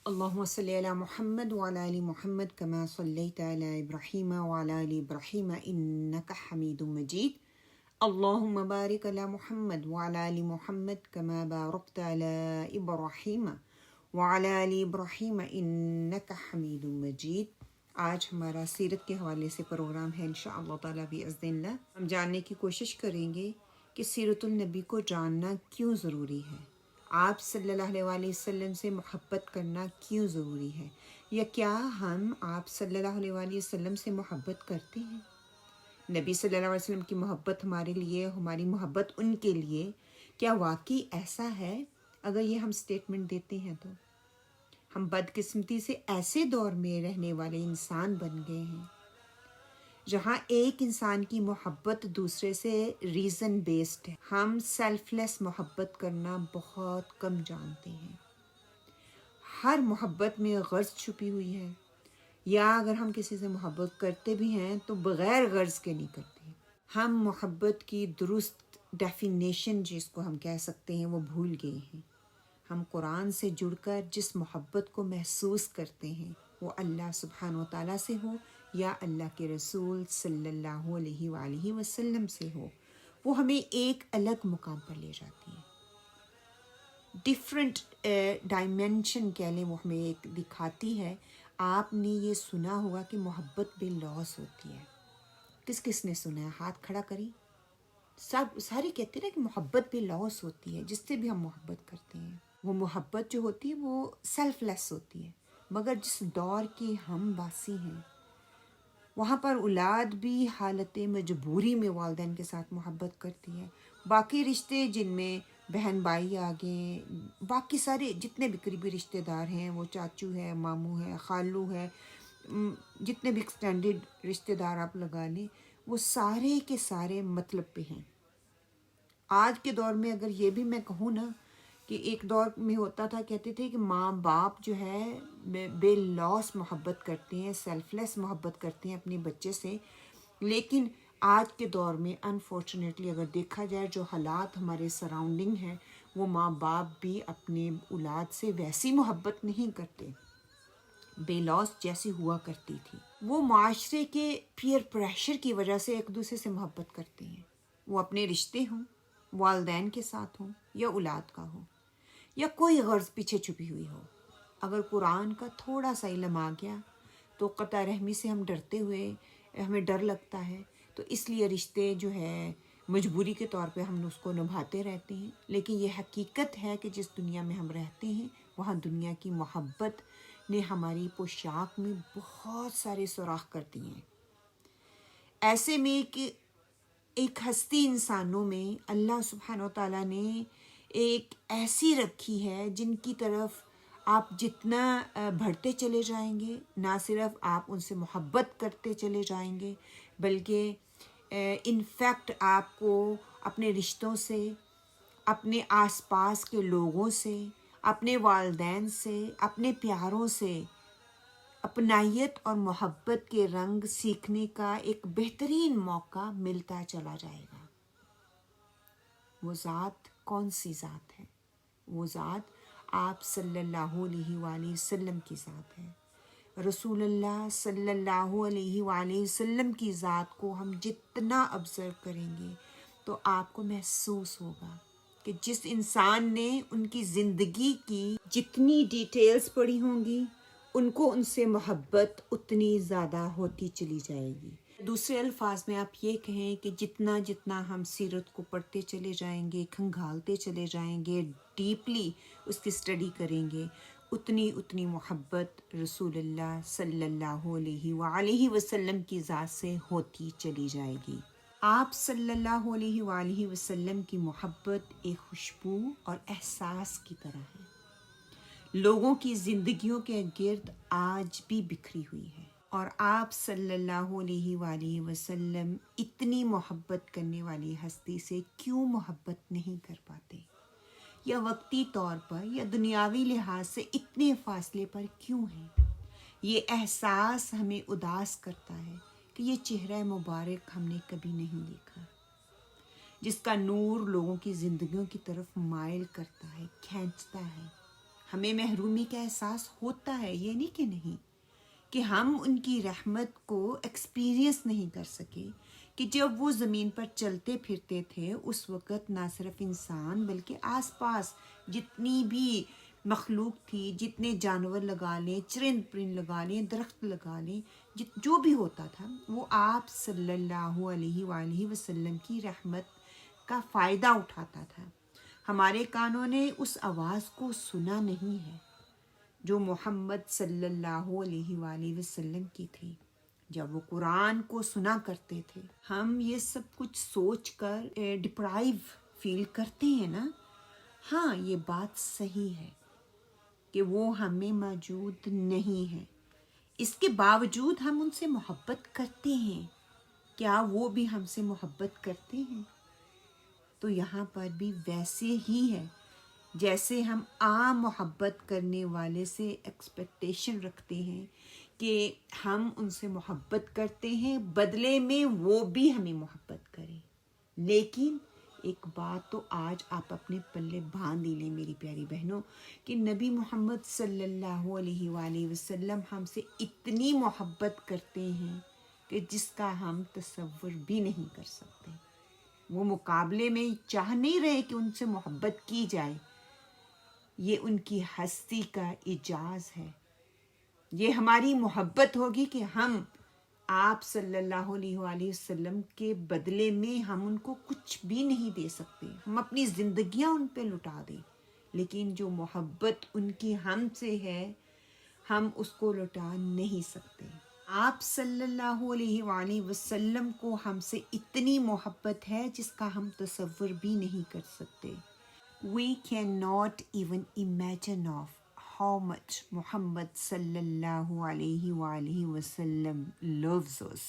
اللهم صل على محمد وعلى آل محمد كما صليت على إبراهيم وعلى آل إبراهيم إنك حميد مجيد. اللهم بارك على محمد وعلى آل محمد كما باركت على إبراهيم وعلى آل إبراهيم إنك حميد مجيد. آج ہمارا سیرت کے حوالے سے پروگرام ہے انشاءاللہ تعالیٰ بإذن اللہ. ہم جاننے کی کوشش کریں گے کہ سیرت النبی کو جاننا کیوں ضروری ہے، آپ صلی اللہ علیہ وآلہ وسلم سے محبت کرنا کیوں ضروری ہے، یا کیا ہم آپ صلی اللہ علیہ وآلہ وسلم سے محبت کرتے ہیں. نبی صلی اللہ علیہ وسلم کی محبت ہمارے لیے، ہماری محبت ان کے لیے کیا واقعی ایسا ہے؟ اگر یہ ہم سٹیٹمنٹ دیتے ہیں تو ہم بدقسمتی سے ایسے دور میں رہنے والے انسان بن گئے ہیں جہاں ایک انسان کی محبت دوسرے سے ریزن بیسڈ ہے. ہم سیلف لیس محبت کرنا بہت کم جانتے ہیں. ہر محبت میں غرض چھپی ہوئی ہے، یا اگر ہم کسی سے محبت کرتے بھی ہیں تو بغیر غرض کے نہیں کرتے. ہم محبت کی درست ڈیفینیشن جس کو ہم کہہ سکتے ہیں وہ بھول گئے ہیں. ہم قرآن سے جڑ کر جس محبت کو محسوس کرتے ہیں وہ اللہ سبحانہ و تعالیٰ سے ہو یا اللہ کے رسول صلی اللہ علیہ وآلہ وسلم سے ہو، وہ ہمیں ایک الگ مقام پر لے جاتی ہے. ڈفرینٹ ڈائمینشن کہہ لیں، وہ ہمیں ایک دکھاتی ہے. آپ نے یہ سنا ہوگا کہ محبت بے لوث ہوتی ہے. کس کس نے سنا ہے؟ ہاتھ کھڑا کری. سارے کہتے ہیں نا کہ محبت بے لوث ہوتی ہے. جس سے بھی ہم محبت کرتے ہیں وہ محبت جو ہوتی ہے وہ سیلف لیس ہوتی ہے. مگر جس دور کی ہم باسی ہیں وہاں پر اولاد بھی حالت مجبوری میں والدین کے ساتھ محبت کرتی ہے. باقی رشتے جن میں بہن بھائی آگے، باقی سارے جتنے بھی قریبی رشتے دار ہیں، وہ چاچو ہے، ماموں ہے، خالو ہے، جتنے بھی ایکسٹینڈڈ رشتے دار آپ لگا لیں، وہ سارے کے سارے مطلب پہ ہیں. آج کے دور میں اگر یہ بھی میں کہوں نا کہ ایک دور میں ہوتا تھا، کہتے تھے کہ ماں باپ جو ہے بے لوث محبت کرتے ہیں، سیلف لیس محبت کرتے ہیں اپنے بچے سے. لیکن آج کے دور میں انفارچونیٹلی اگر دیکھا جائے جو حالات ہمارے سراؤنڈنگ ہیں، وہ ماں باپ بھی اپنے اولاد سے ویسی محبت نہیں کرتے بے لوث جیسی ہوا کرتی تھی. وہ معاشرے کے پیئر پریشر کی وجہ سے ایک دوسرے سے محبت کرتے ہیں. وہ اپنے رشتے ہوں، والدین کے ساتھ ہوں یا اولاد کا ہو، یا کوئی غرض پیچھے چھپی ہوئی ہو. اگر قرآن کا تھوڑا سا علم آ گیا تو قطع رحمی سے ہم ڈرتے ہوئے، ہمیں ڈر لگتا ہے، تو اس لیے رشتے جو ہے مجبوری کے طور پہ ہم اس کو نبھاتے رہتے ہیں. لیکن یہ حقیقت ہے کہ جس دنیا میں ہم رہتے ہیں وہاں دنیا کی محبت نے ہماری پوشاک میں بہت سارے سوراخ کر دیے ہیں. ایسے میں کہ ایک ہستی انسانوں میں اللہ سبحانہ و تعالیٰ نے ایک ایسی رکھی ہے جن کی طرف آپ جتنا بڑھتے چلے جائیں گے، نہ صرف آپ ان سے محبت کرتے چلے جائیں گے، بلکہ انفیکٹ آپ کو اپنے رشتوں سے، اپنے آس پاس کے لوگوں سے، اپنے والدین سے، اپنے پیاروں سے اپنائیت اور محبت کے رنگ سیکھنے کا ایک بہترین موقع ملتا چلا جائے گا. وہ ذات کون سی ذات ہے؟ وہ ذات آپ صلی اللہ علیہ وآلہ وسلم کی ذات ہے. رسول اللہ صلی اللہ علیہ وآلہ وسلم کی ذات کو ہم جتنا آبزرو کریں گے تو آپ کو محسوس ہوگا کہ جس انسان نے ان کی زندگی کی جتنی ڈیٹیلز پڑھی ہوں گی، ان کو ان سے محبت اتنی زیادہ ہوتی چلی جائے گی. دوسرے الفاظ میں آپ یہ کہیں کہ جتنا جتنا ہم سیرت کو پڑھتے چلے جائیں گے، کھنگالتے چلے جائیں گے، ڈیپلی اس کی اسٹڈی کریں گے، اتنی اتنی محبت رسول اللہ صلی اللہ علیہ وآلہ وسلم کی ذات سے ہوتی چلی جائے گی. آپ صلی اللہ علیہ وآلہ وسلم کی محبت ایک خوشبو اور احساس کی طرح ہے. لوگوں کی زندگیوں کے گرد آج بھی بکھری ہوئی ہے، اور آپ صلی اللہ علیہ وآلہ وسلم اتنی محبت کرنے والی ہستی سے کیوں محبت نہیں کر پاتے، یا وقتی طور پر یا دنیاوی لحاظ سے اتنے فاصلے پر کیوں ہیں؟ یہ احساس ہمیں اداس کرتا ہے کہ یہ چہرہ مبارک ہم نے کبھی نہیں دیکھا، جس کا نور لوگوں کی زندگیوں کی طرف مائل کرتا ہے، کھینچتا ہے. ہمیں محرومی کا احساس ہوتا ہے، یہ نہیں کہ نہیں، کہ ہم ان کی رحمت کو ایکسپیرینس نہیں کر سکے، کہ جب وہ زمین پر چلتے پھرتے تھے اس وقت نہ صرف انسان بلکہ آس پاس جتنی بھی مخلوق تھی، جتنے جانور لگا لیں، چرند پرند لگا لیں، درخت لگا لیں، جو بھی ہوتا تھا وہ آپ صلی اللہ علیہ وآلہ وسلم کی رحمت کا فائدہ اٹھاتا تھا۔ ہمارے کانوں نے اس آواز کو سنا نہیں ہے جو محمد صلی اللہ علیہ وآلہ وسلم کی تھی جب وہ قرآن کو سنا کرتے تھے۔ ہم یہ سب کچھ سوچ کر ڈپرائیو فیل کرتے ہیں نا، ہاں یہ بات صحیح ہے کہ وہ ہمیں موجود نہیں ہے، اس کے باوجود ہم ان سے محبت کرتے ہیں۔ کیا وہ بھی ہم سے محبت کرتے ہیں؟ تو یہاں پر بھی ویسے ہی ہے جیسے ہم عام محبت کرنے والے سے ایکسپیکٹیشن رکھتے ہیں کہ ہم ان سے محبت کرتے ہیں، بدلے میں وہ بھی ہمیں محبت کریں۔ لیکن ایک بات تو آج آپ اپنے پلے باندھ لیں میری پیاری بہنوں، کہ نبی محمد صلی اللہ علیہ وآلہ وسلم ہم سے اتنی محبت کرتے ہیں کہ جس کا ہم تصور بھی نہیں کر سکتے۔ وہ مقابلے میں چاہ نہیں رہے کہ ان سے محبت کی جائے، یہ ان کی ہستی کا اعجاز ہے۔ یہ ہماری محبت ہوگی کہ ہم آپ صلی اللہ علیہ وآلہ وسلم کے بدلے میں ہم ان کو کچھ بھی نہیں دے سکتے، ہم اپنی زندگیاں ان پہ لٹا دیں، لیکن جو محبت ان کی ہم سے ہے ہم اس کو لٹا نہیں سکتے۔ آپ صلی اللہ علیہ وآلہ وسلم کو ہم سے اتنی محبت ہے جس کا ہم تصور بھی نہیں کر سکتے۔ We cannot even imagine of how much محمد صلی اللہ علیہ وآلہ وسلم loves us۔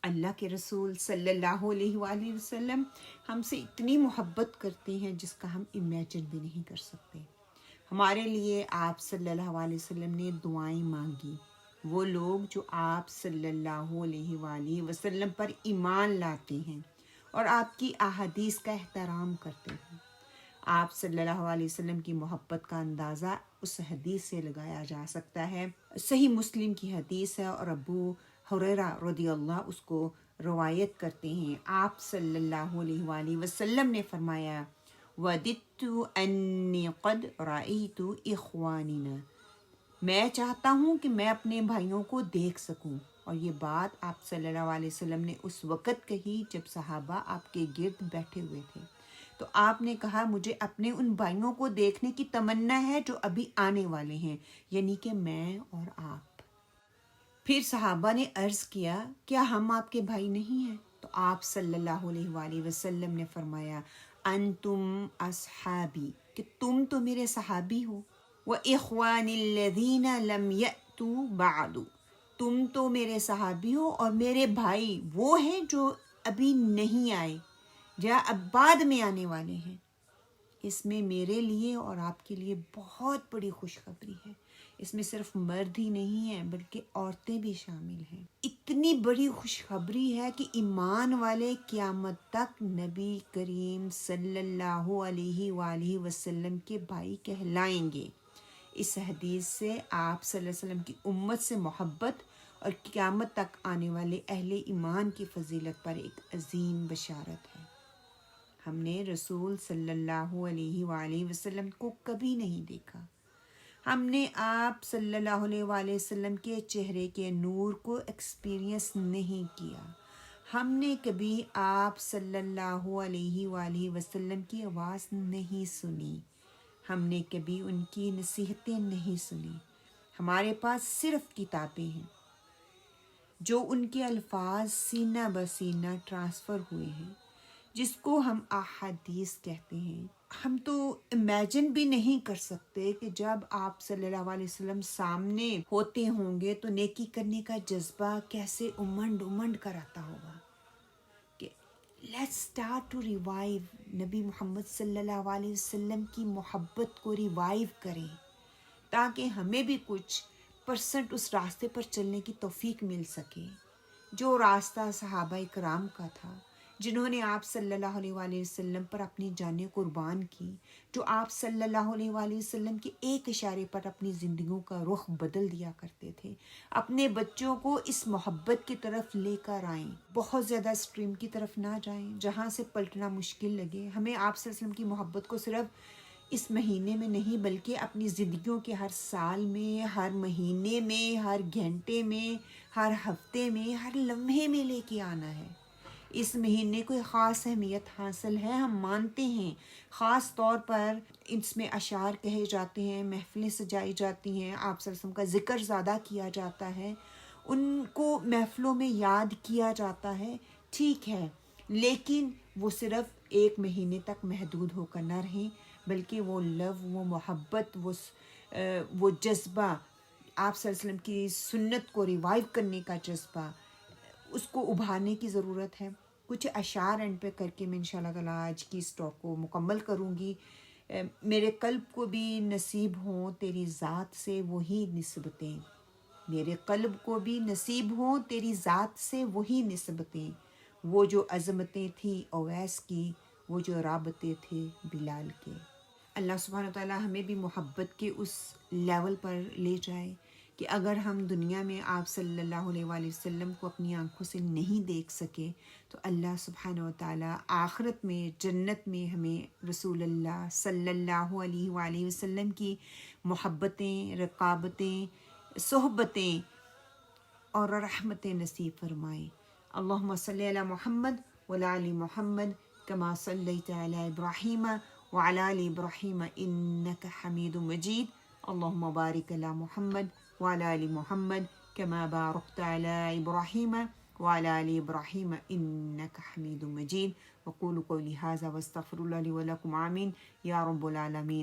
اللہ کے رسول صلی اللہ علیہ وآلہ وسلم ہم سے اتنی محبت کرتے ہیں جس کا ہم امیجن بھی نہیں کر سکتے۔ ہمارے لیے آپ صلی اللہ علیہ وسلم نے دعائیں مانگی، وہ لوگ جو آپ صلی اللہ علیہ وآلہ وسلم پر ایمان لاتے ہیں اور آپ کی احادیث کا احترام کرتے ہیں۔ آپ صلی اللہ علیہ وسلم کی محبت کا اندازہ اس حدیث سے لگایا جا سکتا ہے۔ صحیح مسلم کی حدیث ہے اور ابو ہریرہ رضی اللہ اس کو روایت کرتے ہیں۔ آپ صلی اللہ علیہ وآلہ وسلم نے فرمایا وَدِدْتُ أَنِّي قَدْ رَأَيْتُ إِخْوَانِنَا، میں چاہتا ہوں کہ میں اپنے بھائیوں کو دیکھ سکوں۔ اور یہ بات آپ صلی اللہ علیہ وسلم نے اس وقت کہی جب صحابہ آپ کے گرد بیٹھے ہوئے تھے، تو آپ نے کہا مجھے اپنے ان بھائیوں کو دیکھنے کی تمنا ہے جو ابھی آنے والے ہیں، یعنی کہ میں اور آپ۔ پھر صحابہ نے عرض کیا کیا ہم آپ کے بھائی نہیں ہیں؟ تو آپ صلی اللہ علیہ وآلہ وسلم نے فرمایا انتم اصحابی، کہ تم تو میرے صحابی ہو، وَإِخْوَانِ الَّذِينَ لَمْ يَأْتُوا بَعْدُ، تم تو میرے صحابی ہو اور میرے بھائی وہ ہیں جو ابھی نہیں آئے یا اب بعد میں آنے والے ہیں۔ اس میں میرے لیے اور آپ کے لیے بہت بڑی خوشخبری ہے۔ اس میں صرف مرد ہی نہیں ہیں بلکہ عورتیں بھی شامل ہیں۔ اتنی بڑی خوشخبری ہے کہ ایمان والے قیامت تک نبی کریم صلی اللہ علیہ وآلہ وسلم کے بھائی کہلائیں گے۔ اس حدیث سے آپ صلی اللہ علیہ وسلم کی امت سے محبت اور قیامت تک آنے والے اہل ایمان کی فضیلت پر ایک عظیم بشارت ہے۔ ہم نے رسول صلی اللہ علیہ وآلہ وسلم کو کبھی نہیں دیکھا، ہم نے آپ صلی اللہ علیہ وآلہ وسلم کے چہرے کے نور کو ایکسپیرینس نہیں کیا، ہم نے کبھی آپ صلی اللہ علیہ وآلہ وسلم کی آواز نہیں سنی، ہم نے کبھی ان کی نصیحتیں نہیں سنی۔ ہمارے پاس صرف کتابیں ہیں جو ان کے الفاظ سینہ بسینہ ٹرانسفر ہوئے ہیں، جس کو ہم احادیث کہتے ہیں۔ ہم تو امیجن بھی نہیں کر سکتے کہ جب آپ صلی اللہ علیہ وسلم سامنے ہوتے ہوں گے تو نیکی کرنے کا جذبہ کیسے امنڈ کر آتا ہوگا کہ لیٹس اسٹارٹ ٹو ریوائیو، نبی محمد صلی اللہ علیہ وسلم کی محبت کو ریوائیو کریں تاکہ ہمیں بھی کچھ پرسنٹ اس راستے پر چلنے کی توفیق مل سکے جو راستہ صحابہ کرام کا تھا، جنہوں نے آپ صلی اللہ علیہ وآلہ وسلم پر اپنی جانیں قربان کی، جو آپ صلی اللہ علیہ وآلہ وسلم کے ایک اشارے پر اپنی زندگیوں کا رخ بدل دیا کرتے تھے، اپنے بچوں کو اس محبت کی طرف لے کر آئیں، بہت زیادہ اسٹریم کی طرف نہ جائیں جہاں سے پلٹنا مشکل لگے۔ ہمیں آپ صلی اللہ علیہ وسلم کی محبت کو صرف اس مہینے میں نہیں بلکہ اپنی زندگیوں کے ہر سال میں، ہر مہینے میں، ہر گھنٹے میں، ہر ہفتے میں، ہر لمحے میں لے کے آنا ہے۔ اس مہینے کو ایک خاص اہمیت حاصل ہے، ہم مانتے ہیں، خاص طور پر اس میں اشعار کہے جاتے ہیں، محفلیں سجائی جاتی ہیں، آپ صلی اللہ علیہ وسلم کا ذکر زیادہ کیا جاتا ہے، ان کو محفلوں میں یاد کیا جاتا ہے، ٹھیک ہے، لیکن وہ صرف ایک مہینے تک محدود ہو کر نہ رہیں، بلکہ وہ لو، وہ محبت، وہ جذبہ، آپ صلی اللہ علیہ وسلم کی سنت کو ریوائیو کرنے کا جذبہ، اس کو ابھارنے کی ضرورت ہے۔ کچھ اشعار اینڈ پہ کر کے میں انشاءاللہ تعالیٰ آج کی اس ٹاک کو مکمل کروں گی۔ میرے قلب کو بھی نصیب ہوں تیری ذات سے وہی نسبتیں، میرے قلب کو بھی نصیب ہوں تیری ذات سے وہی نسبتیں، وہ جو عظمتیں تھیں اویس کی، وہ جو رابطے تھے بلال کے۔ اللہ سبحانہ وتعالیٰ ہمیں بھی محبت کے اس لیول پر لے جائے کہ اگر ہم دنیا میں آپ صلی اللہ علیہ وآلہ وسلم کو اپنی آنکھوں سے نہیں دیکھ سکے تو اللہ سبحانہ وتعالیٰ آخرت میں، جنت میں ہمیں رسول اللہ صلی اللہ علیہ وآلہ وسلم کی محبتیں، رقابتیں، صحبتیں اور رحمتیں نصیب فرمائے۔ اللہم صلی علی محمد وعلی آل محمد کما صلیت علی ابراہیم وعلی آل ابراہیم انک حمید مجید۔ اللہم بارک علی محمد وعلی آل محمد کما بارکت علی ابراہیم وعلی آل ابراہیم انک حمید مجید۔ وقولوا قولی ھذا واستغفر اللہ لی ولکم، آمین یا رب العالمین۔